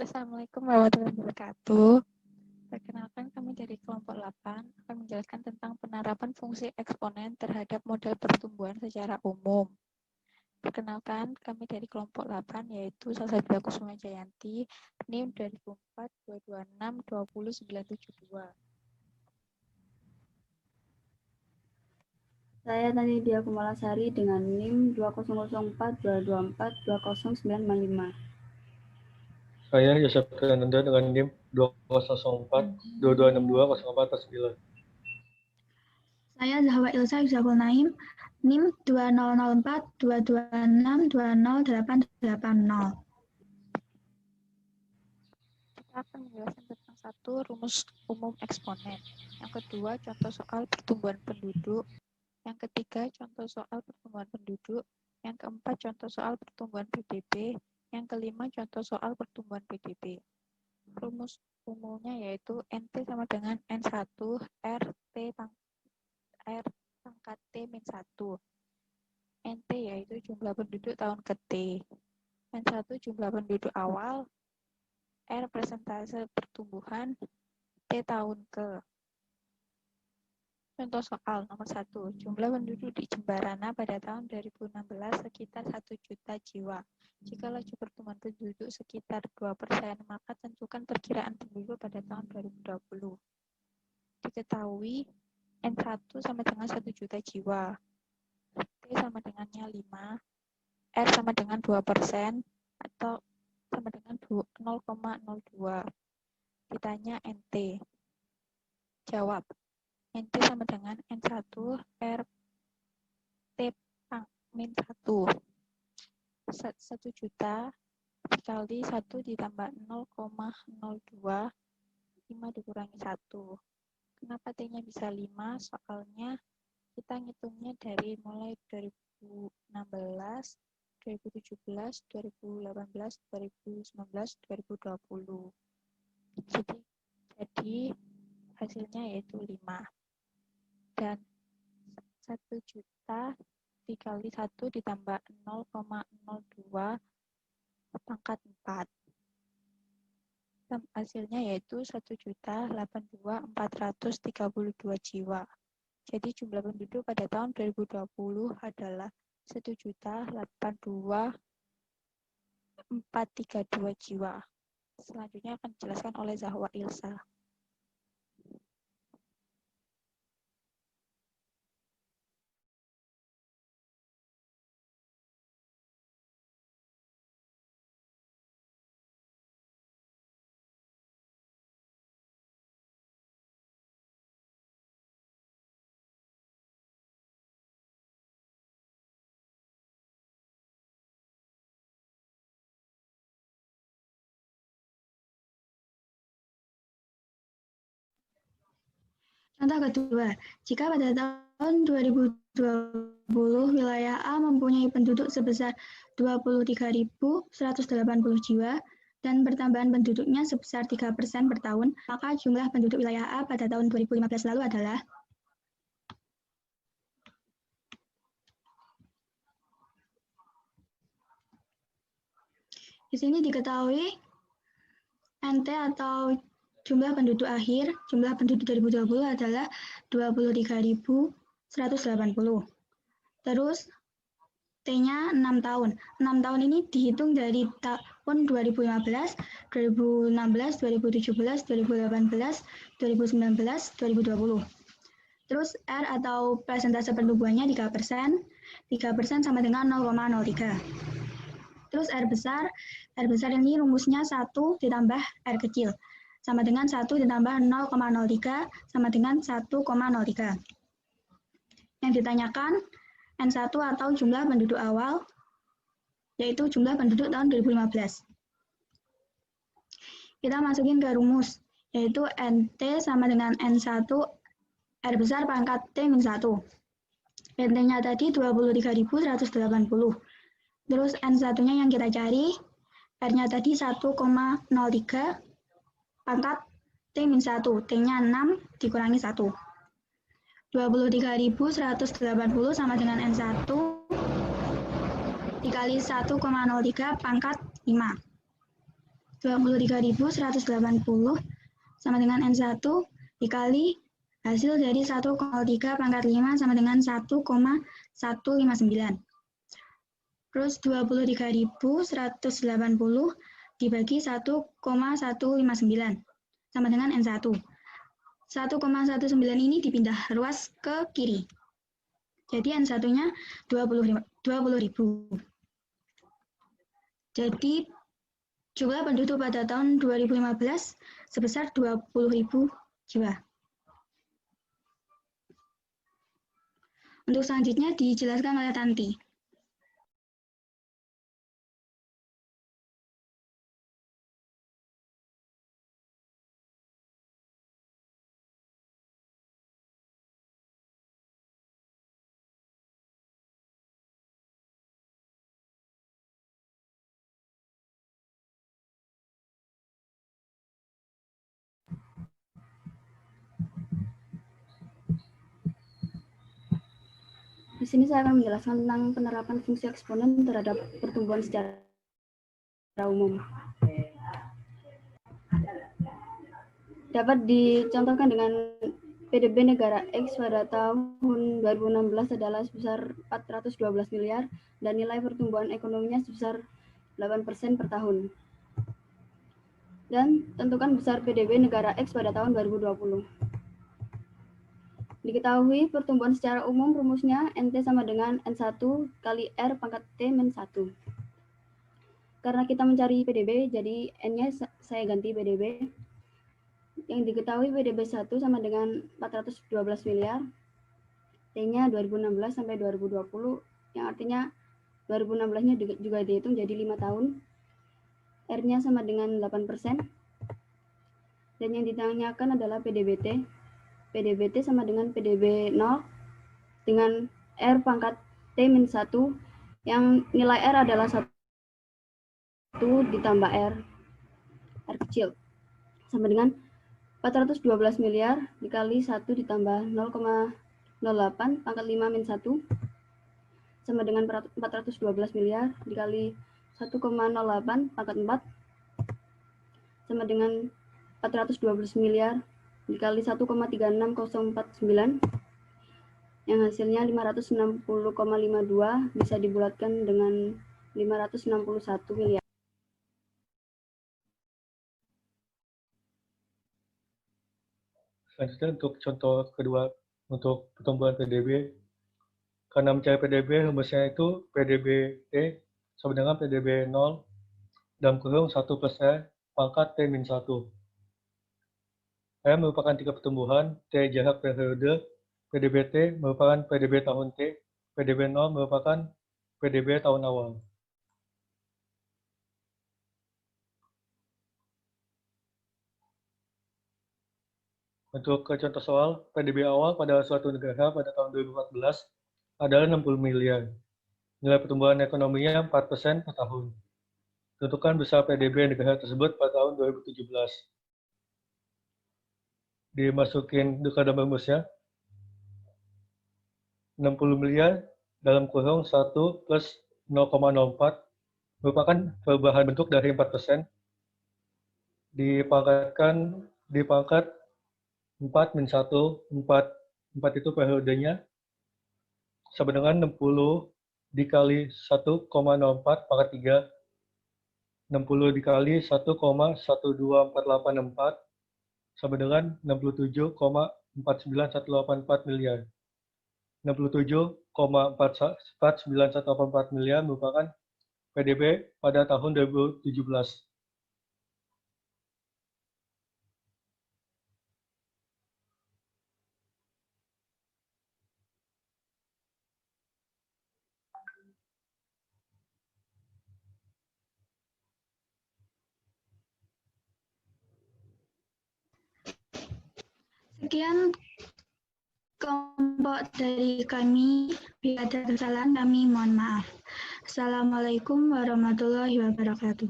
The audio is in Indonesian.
Assalamualaikum warahmatullahi wabarakatuh. Perkenalkan, kami dari kelompok 8 akan menjelaskan tentang penerapan fungsi eksponen terhadap model pertumbuhan secara umum. Perkenalkan, kami dari kelompok 8 yaitu Salsabila Kusuma Jayanti, NIM 2004 226 20972. Saya Tanidia Kumalasari dengan NIM 2004 224 20955. Saya Yosef Fernanda dengan NIM 2004 2262 0449. Saya Zahwa Ilsa Yusaful Naim, NIM 2004 226 20880. Kita akan menjelaskan tentang satu, rumus umum eksponen. Yang kedua, contoh soal pertumbuhan penduduk. Yang ketiga, contoh soal pertumbuhan penduduk. Yang keempat, contoh soal pertumbuhan PDB. Yang kelima, contoh soal pertumbuhan PDB. Rumus umumnya yaitu NT sama dengan N1 R pangkat T min 1. NT yaitu jumlah penduduk tahun ke T. N1 jumlah penduduk awal. R persentase pertumbuhan. T tahun ke. Contoh soal nomor 1. Jumlah penduduk di Jembarana pada tahun 2016 sekitar 1 juta jiwa. Jika laju pertumbuhan penduduk sekitar 2%, maka tentukan perkiraan penduduk pada tahun 2020. Diketahui N1 sama dengan 1 juta jiwa. T sama dengannya 5. R sama dengan 2% atau sama dengan 0,02. Ditanya NT. Jawab. NT sama dengan N1 R T min 1. 1 juta dikali 1 ditambah 0,02. 5 dikurangi 1. Kenapa T-nya bisa 5? Soalnya kita ngitungnya dari mulai 2016, 2017, 2018, 2019, 2020. Jadi hasilnya yaitu 5. Dan 1 juta dikali 1 ditambah 0,02 pangkat 4. Dan hasilnya yaitu 1.082.432 jiwa. Jadi jumlah penduduk pada tahun 2020 adalah 1.082.432 jiwa. Selanjutnya akan dijelaskan oleh Zahwa Ilsa. Contoh kedua, jika pada tahun 2020 wilayah A mempunyai penduduk sebesar 23.180 jiwa dan pertambahan penduduknya sebesar 3% per tahun, maka jumlah penduduk wilayah A pada tahun 2015 lalu adalah di sini diketahui NT atau jumlah penduduk akhir, jumlah penduduk 2020 adalah 23.180. Terus T-nya 6 tahun. 6 tahun ini dihitung dari tahun 2015, 2016, 2017, 2018, 2019, 2020. Terus R atau persentase pertumbuhannya 3%. 3% sama dengan 0,03. Terus R besar ini rumusnya 1 ditambah R kecil. Sama dengan 1 ditambah 0,03 sama dengan 1,03. Yang ditanyakan N1 atau jumlah penduduk awal, yaitu jumlah penduduk tahun 2015. Kita masukin ke rumus, yaitu NT sama dengan N1 R besar pangkat T min 1. NT-nya tadi 23.180. Terus N1-nya yang kita cari, R-nya tadi 1,03 pangkat T min 1, T-nya 6 dikurangi 1. 23.180 sama dengan N1 dikali 1,03 pangkat 5. 23.180 sama dengan N1 dikali hasil dari 1,03 pangkat 5 sama dengan 1,159. Terus 23.180 dibagi 1,159 sama dengan N1. 1,19 ini dipindah ruas ke kiri. Jadi N1-nya 20.000. Jadi jumlah penduduk pada tahun 2015 sebesar 20.000 jiwa. Untuk selanjutnya dijelaskan oleh Tanti. Di sini saya akan menjelaskan tentang penerapan fungsi eksponen terhadap pertumbuhan secara umum. Dapat dicontohkan dengan PDB negara X pada tahun 2016 adalah sebesar 412 miliar dan nilai pertumbuhan ekonominya sebesar 8% per tahun. Dan tentukan besar PDB negara X pada tahun 2020. Diketahui pertumbuhan secara umum rumusnya NT sama dengan N1 kali R pangkat T min 1. Karena kita mencari PDB, jadi N-nya saya ganti PDB. Yang diketahui PDB 1 sama dengan 412 miliar. T-nya 2016 sampai 2020, yang artinya 2016-nya juga dihitung jadi 5 tahun. R-nya sama dengan 8%. Dan yang ditanyakan adalah PDBT. PDBT sama dengan PDB 0 dengan R pangkat T min 1 yang nilai R adalah 1 ditambah R kecil sama dengan 412 miliar dikali 1 ditambah 0,08 pangkat 5 min 1 sama dengan 412 miliar dikali 1,08 pangkat 4 sama dengan 412 miliar dikali 1,36049 yang hasilnya 560,52 bisa dibulatkan dengan 561 miliar. Selanjutnya untuk contoh kedua untuk pertumbuhan PDB, karena mencari PDB rumusnya itu PDB T sama dengan PDB 0 dalam kurung 1 plus R pangkat T min 1. R merupakan 3 pertumbuhan, T jarak periode, PDB-T merupakan PDB tahun T, PDB 0 merupakan PDB tahun awal. Untuk contoh soal, PDB awal pada suatu negara pada tahun 2014 adalah 60 miliar. Nilai pertumbuhan ekonominya 4% per tahun. Tentukan besar PDB negara tersebut pada tahun 2017. Dimasukin ke dalam rumusnya 60 miliar dalam kurung 1 plus 0,04 merupakan perubahan bentuk dari 4%. Dipangkat 4 min 1, 4 itu periodenya sama dengan 60 dikali 1,04 pangkat 3, 60 dikali 1,12484 sama dengan 67,49184 miliar. 67,49184 miliar merupakan PDB pada tahun 2017. Sekian kelompok dari kami. Bila ada kesalahan kami mohon maaf. Assalamualaikum warahmatullahi wabarakatuh.